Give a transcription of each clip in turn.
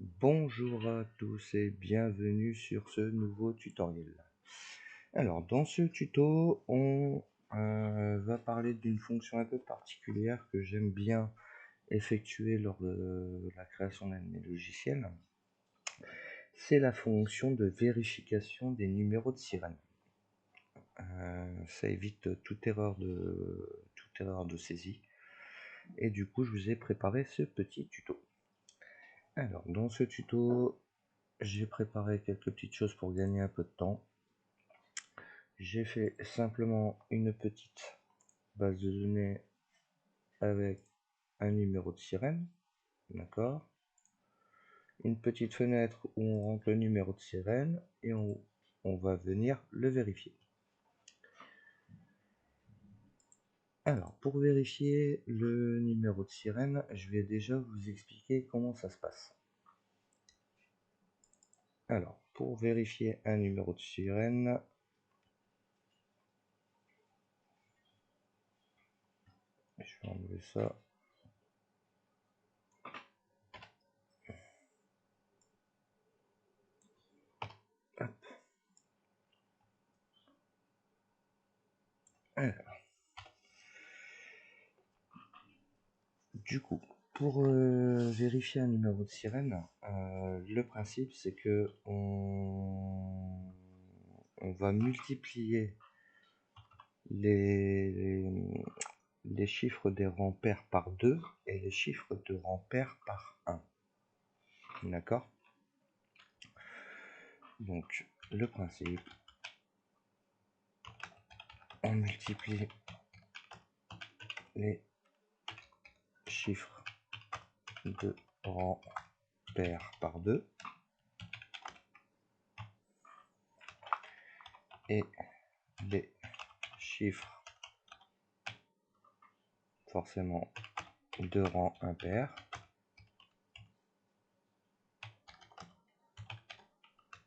Bonjour à tous et bienvenue sur ce nouveau tutoriel. Alors dans ce tuto, on va parler d'une fonction un peu particulière que j'aime bien effectuer lors de la création d'un de mes logiciels. C'est la fonction de vérification des numéros de sirène. Ça évite toute erreur de saisie. Et du coup, je vous ai préparé ce petit tuto. Alors, dans ce tuto, j'ai préparé quelques petites choses pour gagner un peu de temps. J'ai fait simplement une petite base de données avec un numéro de sirène, d'accord. Une petite fenêtre où on rentre le numéro de sirène et on va venir le vérifier. Alors, pour vérifier le numéro de sirène, je vais déjà vous expliquer comment ça se passe. Alors, pour vérifier un numéro de sirène, je vais enlever ça. Hop. Alors, du coup, pour vérifier un numéro de sirène, le principe c'est que on va multiplier les chiffres des rangs pairs par 2 et les chiffres de rang pair par 1. D'accord? Donc, le principe, on multiplie les chiffres de rang pair par 2 et les chiffres forcément de rang impair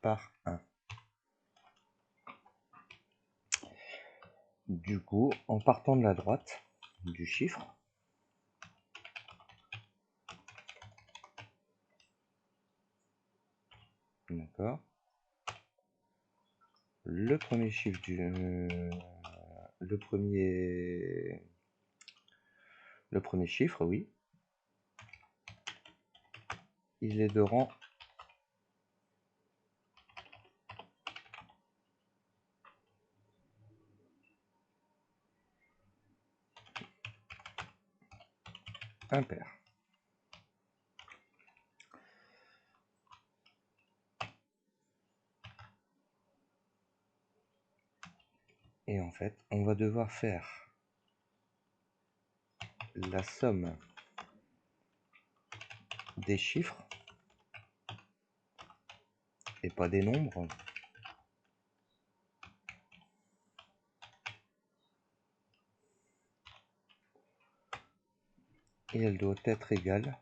par 1. Du coup, en partant de la droite du chiffre, d'accord, le premier chiffre le premier chiffre, oui, il est de rang impair. Et en fait, on va devoir faire la somme des chiffres et pas des nombres. Et elle doit être égale,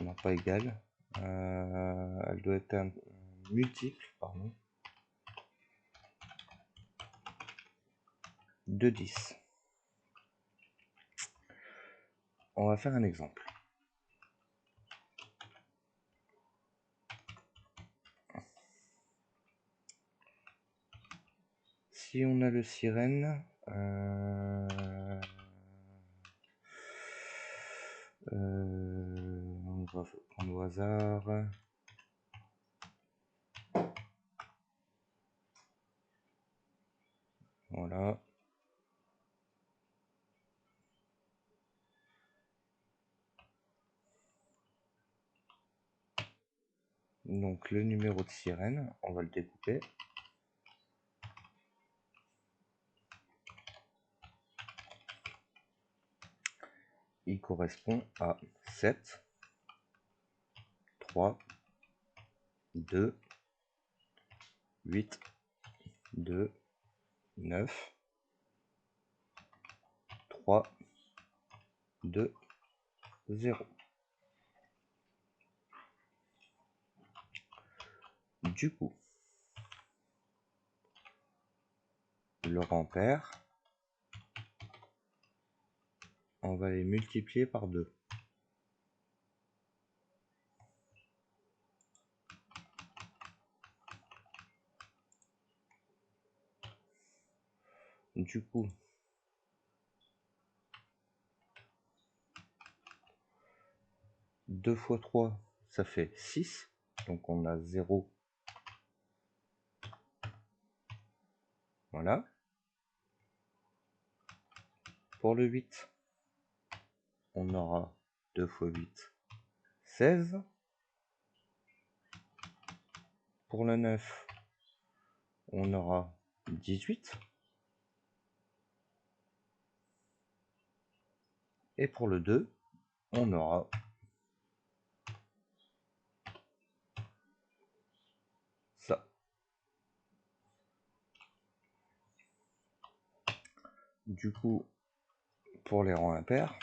non pas égale, elle doit être un multiple, pardon, de 10. On va faire un exemple. Si on a le sirène, on va prendre au hasard. Voilà. Donc le numéro de sirène, on va le découper. Il correspond à 7, 3, 2, 8, 2, 9, 3, 2, 0. Du coup, le rang pair, on va les multiplier par 2. Du coup, deux fois 3, ça fait 6. Donc on a 0. Voilà. Pour le 8, on aura 2 fois 8, 16. Pour le 9, on aura 18. Et pour le 2, on aura ça. Du coup, pour les rangs impairs,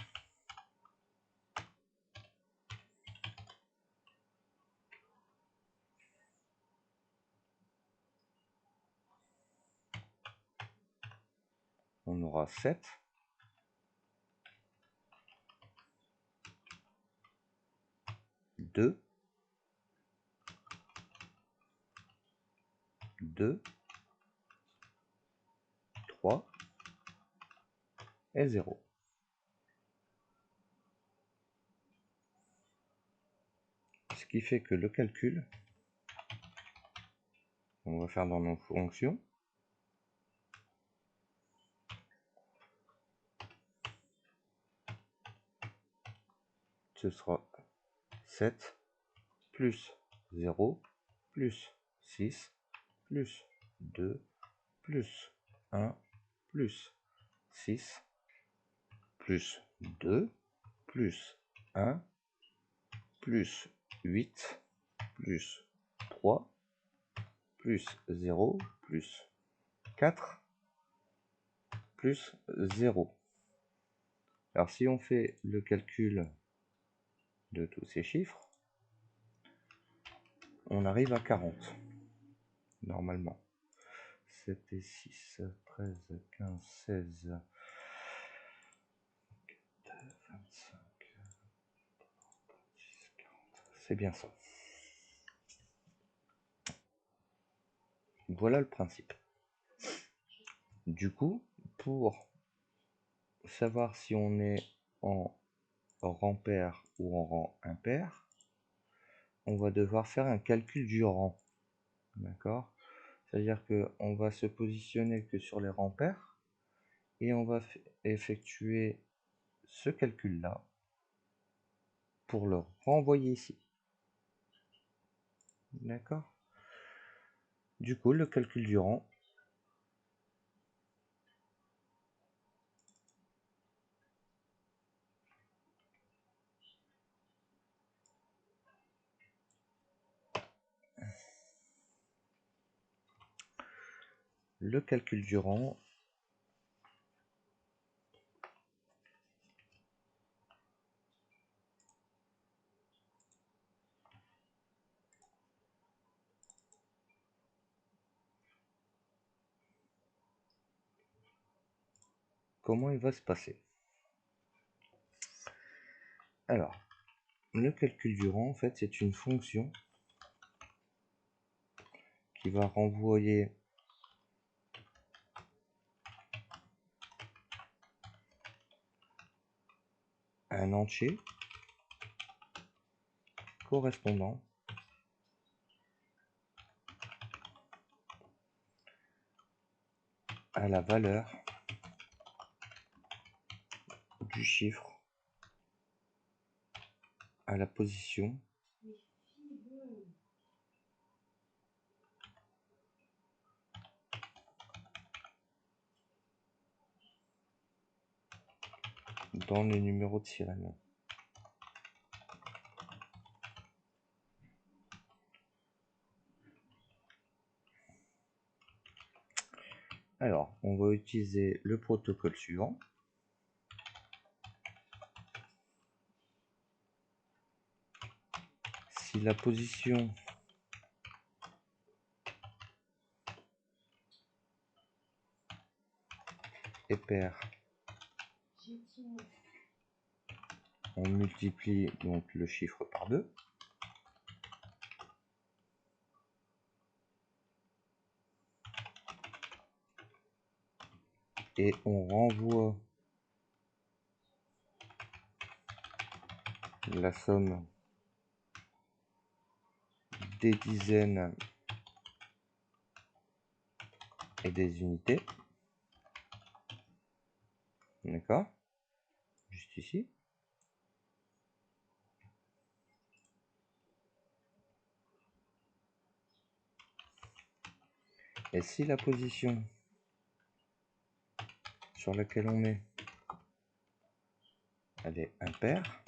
on aura 7, 2, 2, 3 et 0. Ce qui fait que le calcul, on va faire dans nos fonctions, ce sera 7 plus 0 plus 6 plus 2 plus 1 plus 6 plus 2 plus 1 plus 8 plus 3 plus 0 plus 4 plus 0. Alors si on fait le calcul de tous ces chiffres, on arrive à 40 normalement. 7 et 6, 13, 15, 16, 25, 26, 40. C'est bien ça. Voilà le principe. Du coup, pour savoir si on est en rang pair ou en rang impair, on va devoir faire un calcul du rang. D'accord? C'est-à-dire qu'on va se positionner que sur les rangs pairs et on va effectuer ce calcul-là pour le renvoyer ici. D'accord? Du coup, le calcul du rang, comment il va se passer? Alors, le calcul du rang, en fait, c'est une fonction qui va renvoyer un entier correspondant à la valeur du chiffre à la position dans le numéro de sirène. Alors, on va utiliser le protocole suivant. Si la position est paire, on multiplie donc le chiffre par 2. et on renvoie la somme des dizaines et des unités. D'accord? Juste ici. Et si la position sur laquelle on est, elle est impaire,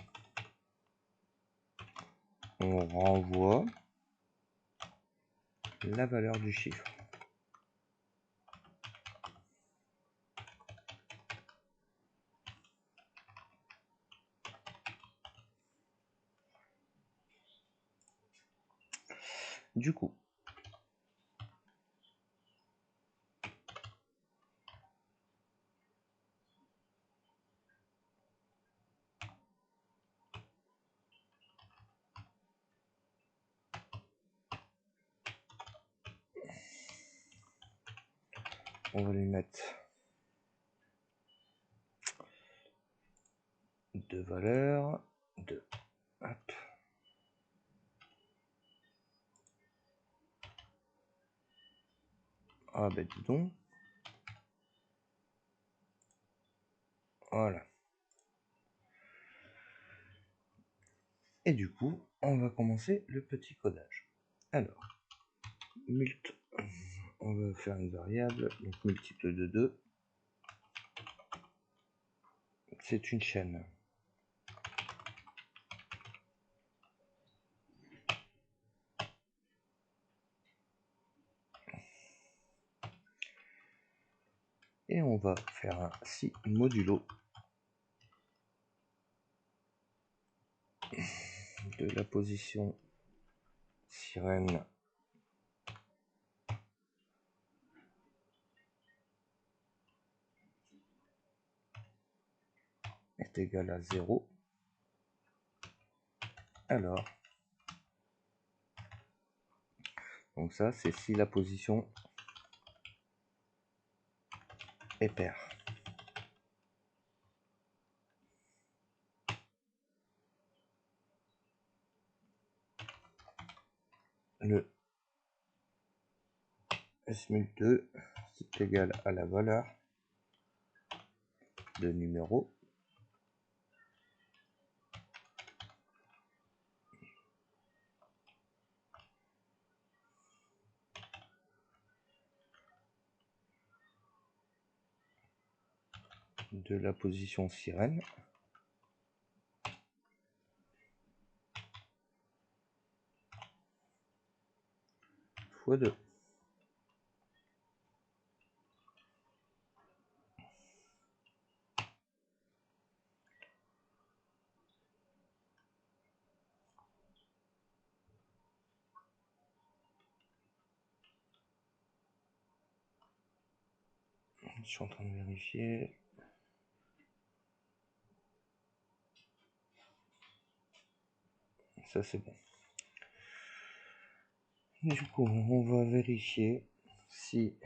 on renvoie la valeur du chiffre. Du coup, on va lui mettre deux valeurs, deux. Hop. Ah ben dis donc. Voilà. Et du coup, on va commencer le petit codage. Alors, mult, on va faire une variable, donc multiple de 2. C'est une chaîne. Et on va faire un si modulo de la position sirène est égal à 0. Alors, donc ça c'est si la position est paire. Le smult2 c'est égal à la valeur de numéro de la position sirène fois 2. Je suis en train de vérifier. Ça c'est bon. Du coup, on va vérifier si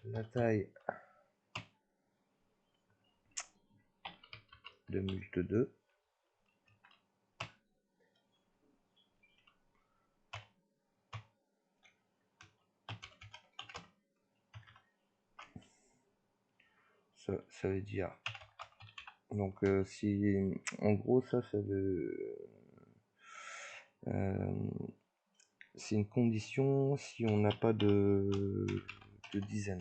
la taille de mult2 ça veut dire donc si en gros ça veut c'est une condition si on n'a pas de dizaines.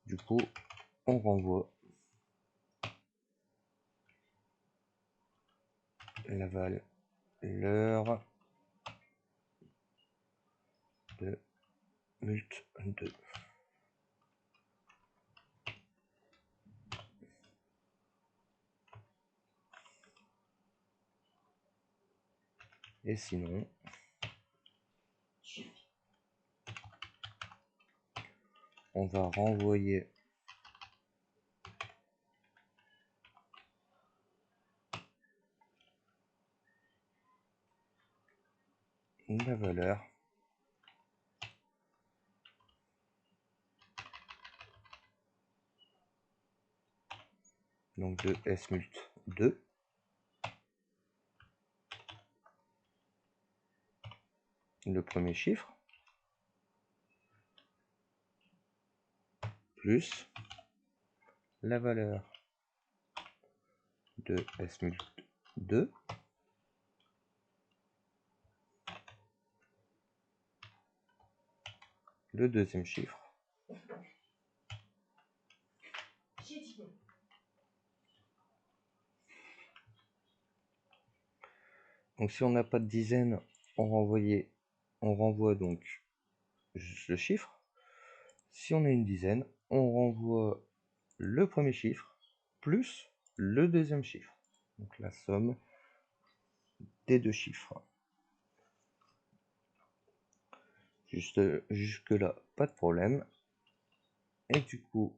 Du coup, on renvoie la valeur de mult2. Et sinon, on va renvoyer la valeur donc de S mult 2. Le premier chiffre, plus la valeur de S mult 2, le deuxième chiffre, donc si on n'a pas de dizaine, on renvoie donc juste le chiffre. Si on a une dizaine, on renvoie le premier chiffre plus le deuxième chiffre, donc la somme des deux chiffres. Jusque là, pas de problème. Et du coup,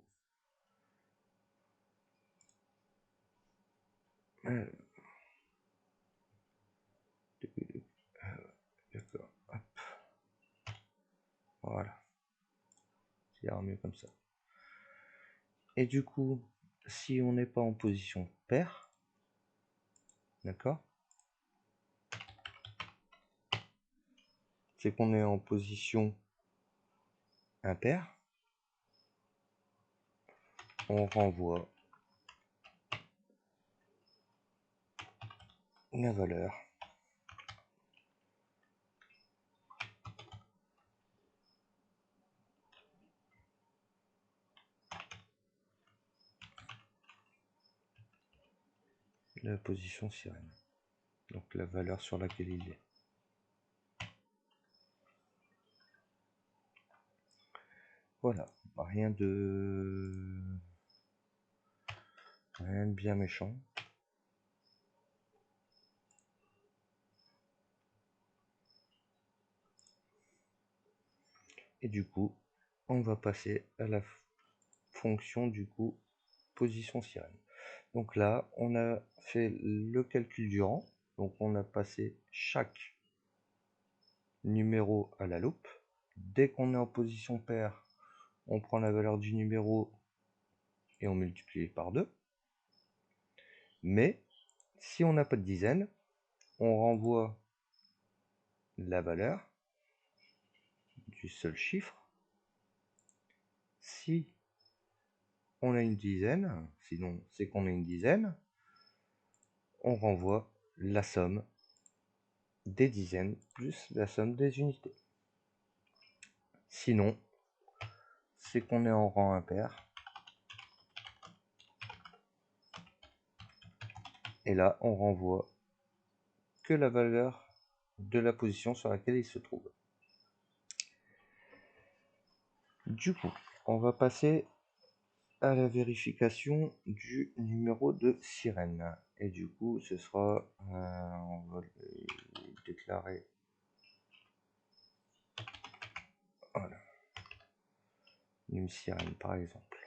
d'accord, hop. Voilà, ça ira mieux comme ça. Et du coup, si on n'est pas en position paire, d'accord, c'est qu'on est en position impaire, on renvoie la valeur de la position sirène, donc la valeur sur laquelle il est. Voilà, rien de bien méchant. Et du coup, on va passer à la fonction du coup position sirène. Donc là, on a fait le calcul du rang. Donc on a passé chaque numéro à la loupe. Dès qu'on est en position paire, on prend la valeur du numéro et on multiplie par 2. Mais si on n'a pas de dizaine, on renvoie la valeur du seul chiffre. Si on a une dizaine, sinon c'est qu'on a une dizaine, on renvoie la somme des dizaines plus la somme des unités. Sinon, c'est qu'on est en rang impair. Et là, on renvoie que la valeur de la position sur laquelle il se trouve. Du coup, on va passer à la vérification du numéro de sirène. Et du coup, ce sera, on va le déclarer. Voilà. Num sirène, par exemple.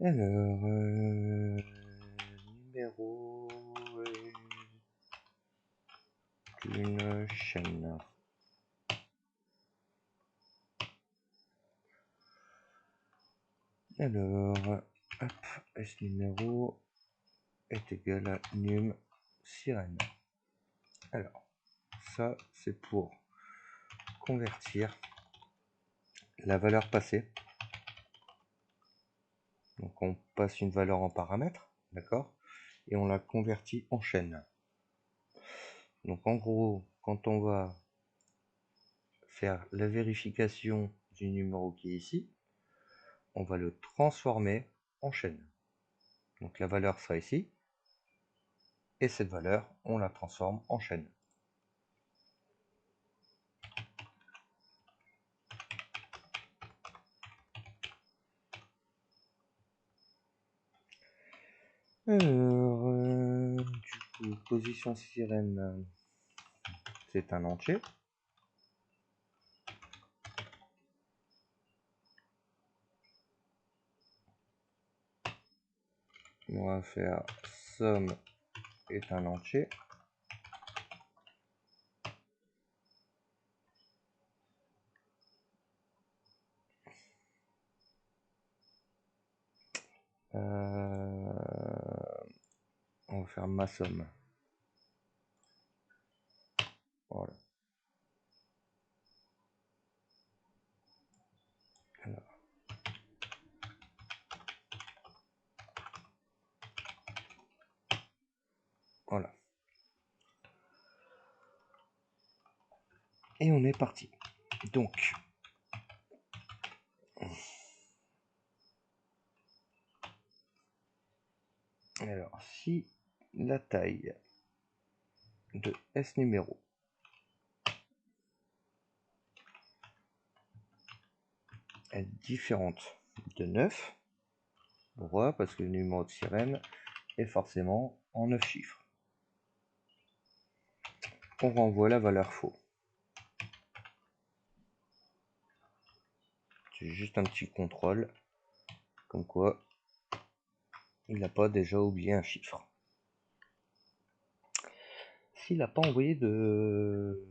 Alors, numéro d'une chaîne. Alors, hop, ce numéro est égal à num sirène. Alors, ça, c'est pour convertir la valeur passée. Donc, on passe une valeur en paramètre, d'accord, et on la convertit en chaîne. Donc, en gros, quand on va faire la vérification du numéro qui est ici, on va le transformer en chaîne. Donc, la valeur sera ici, et cette valeur, on la transforme en chaîne. Alors, du coup, position sirène, c'est un entier. On va faire somme est un entier. On va faire ma somme. Voilà. Alors. Voilà. Et on est parti. Donc, alors si la taille de S numéro est différente de 9, pourquoi? Parce que le numéro de sirène est forcément en 9 chiffres. On renvoie la valeur faux. C'est juste un petit contrôle, comme quoi il n'a pas déjà oublié un chiffre. S'il n'a pas envoyé de...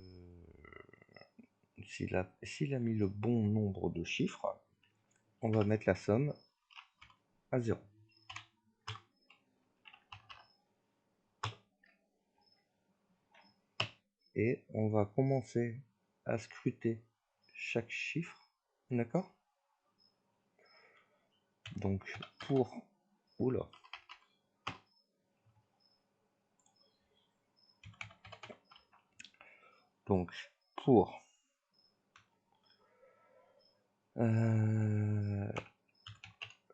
S'il a mis le bon nombre de chiffres, on va mettre la somme à 0. Et on va commencer à scruter chaque chiffre, d'accord? Donc pour... Oula. Donc pour...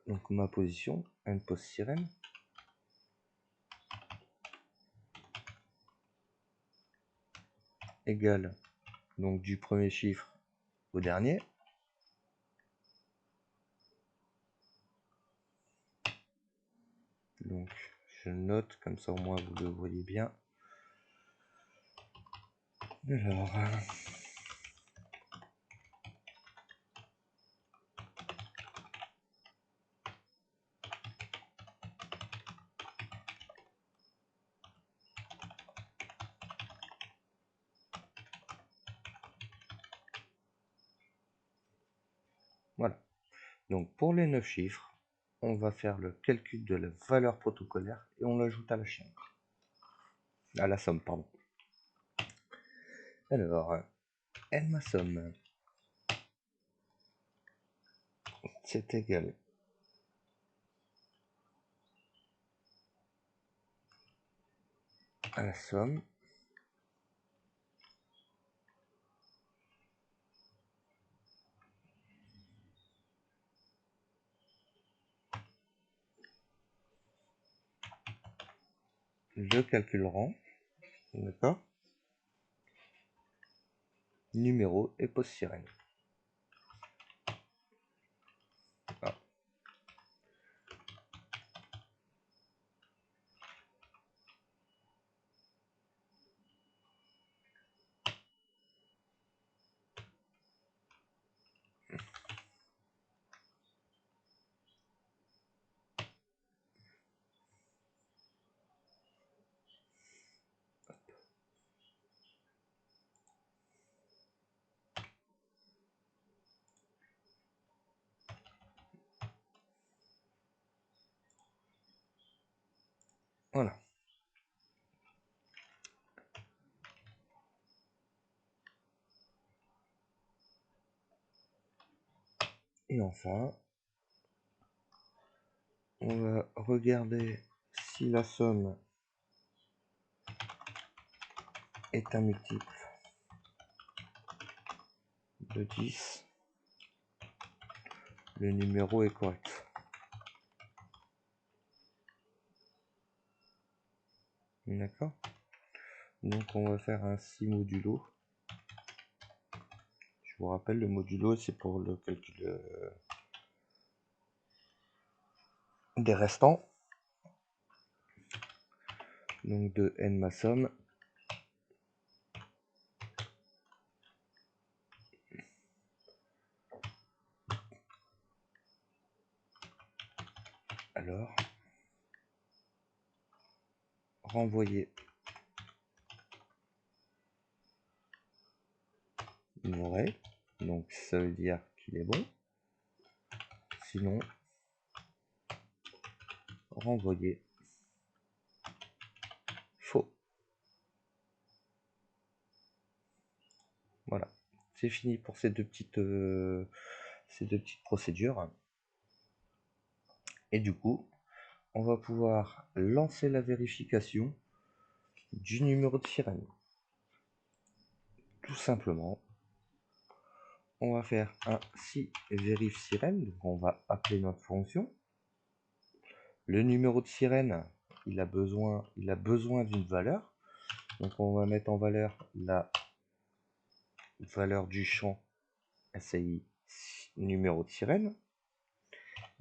donc ma position, une pause sirène. Égale donc du premier chiffre au dernier. Donc je note, comme ça au moins vous le voyez bien. Alors... Voilà. Donc pour les 9 chiffres, on va faire le calcul de la valeur protocolaire et on l'ajoute à la chaîne. À la somme, pardon. Alors, ma somme, c'est égal à la somme de calcul rang, d'accord, numéro et pause sirène. Ah. Voilà. Et enfin, on va regarder si la somme est un multiple de 10. Le numéro est correct. D'accord. Donc on va faire un 6 modulo. Je vous rappelle, le modulo, c'est pour le calcul des restants. Donc de n ma somme. Alors, renvoyer ignorer. Donc ça veut dire qu'il est bon. Sinon, renvoyer. Faux. Voilà, c'est fini pour ces deux petites procédures. Et du coup, on va pouvoir lancer la vérification du numéro de sirène. Tout simplement, on va faire un si vérif sirène, donc on va appeler notre fonction. Le numéro de sirène, il a besoin d'une valeur, donc on va mettre en valeur la valeur du champ SCI numéro de sirène,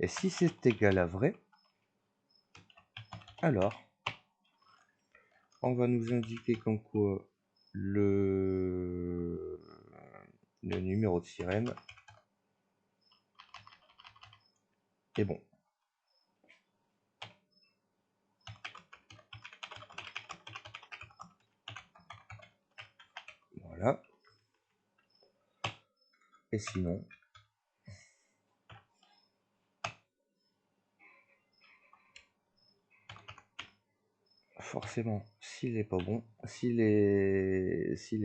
et si c'est égal à vrai, alors on va nous indiquer comme quoi le numéro de sirène est bon. Voilà. Et sinon, forcément, s'il n'est pas bon, s'il est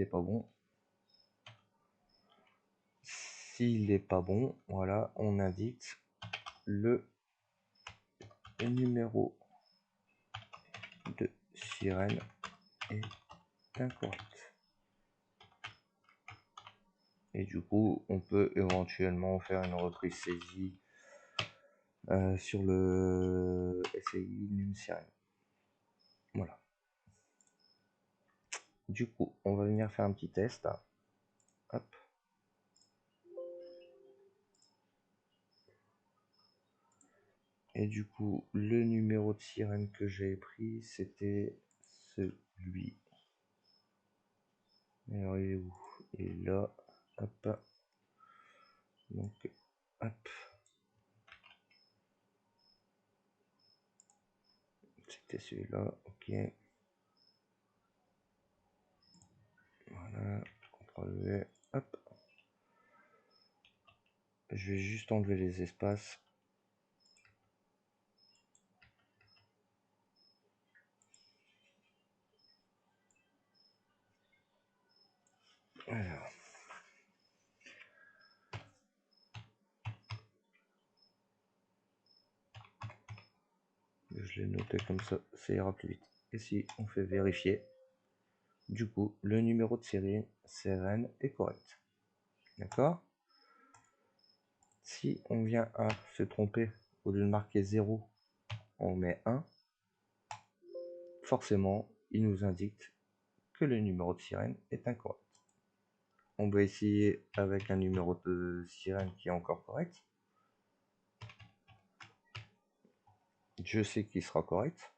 pas bon, voilà, on indique le numéro de sirène est incorrect. Et du coup, on peut éventuellement faire une reprise saisie sur le SCI num sirène. Voilà. Du coup, on va venir faire un petit test. Hop. Et du coup, le numéro de sirène que j'ai pris, c'était celui. Alors, il est où? Il est là. Hop. Donc, hop. C'était celui-là. Ok. Voilà. CTRL-V. Hop. Je vais juste enlever les espaces. Alors. Je l'ai noté comme ça ira plus vite. Et si on fait vérifier, du coup, le numéro de série sirène est correct. D'accord? Si on vient à se tromper, au lieu de marquer 0, on met 1, forcément, il nous indique que le numéro de sirène est incorrect. On va essayer avec un numéro de sirène qui est encore correct. Je sais qu'il sera correct.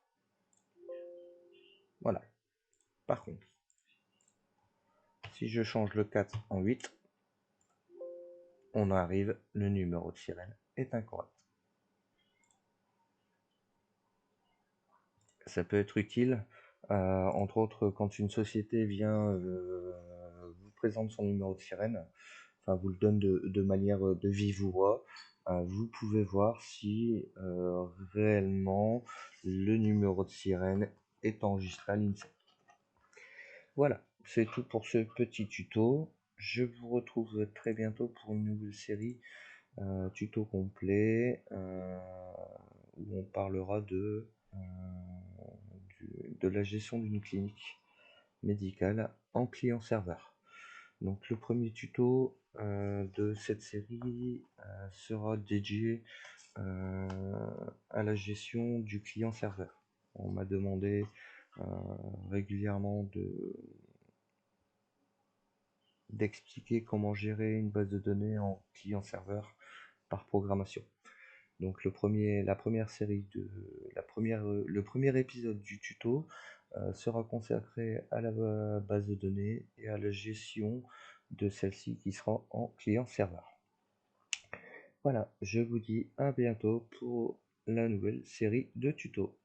Voilà. Par contre, si je change le 4 en 8, on arrive, le numéro de sirène est incorrect. Ça peut être utile, entre autres quand une société vient vous présente son numéro de sirène, enfin vous le donne de manière de vive voix, vous pouvez voir si réellement le numéro de sirène est enregistré à l'INSEE. Voilà, c'est tout pour ce petit tuto. Je vous retrouve très bientôt pour une nouvelle série tuto complet où on parlera de la gestion d'une clinique médicale en client-serveur. Donc le premier tuto de cette série sera dédié à la gestion du client-serveur. On m'a demandé régulièrement d'expliquer comment gérer une base de données en client-serveur par programmation. Donc le premier épisode du tuto sera consacré à la base de données et à la gestion de celle-ci qui sera en client-serveur. Voilà, je vous dis à bientôt pour la nouvelle série de tutos.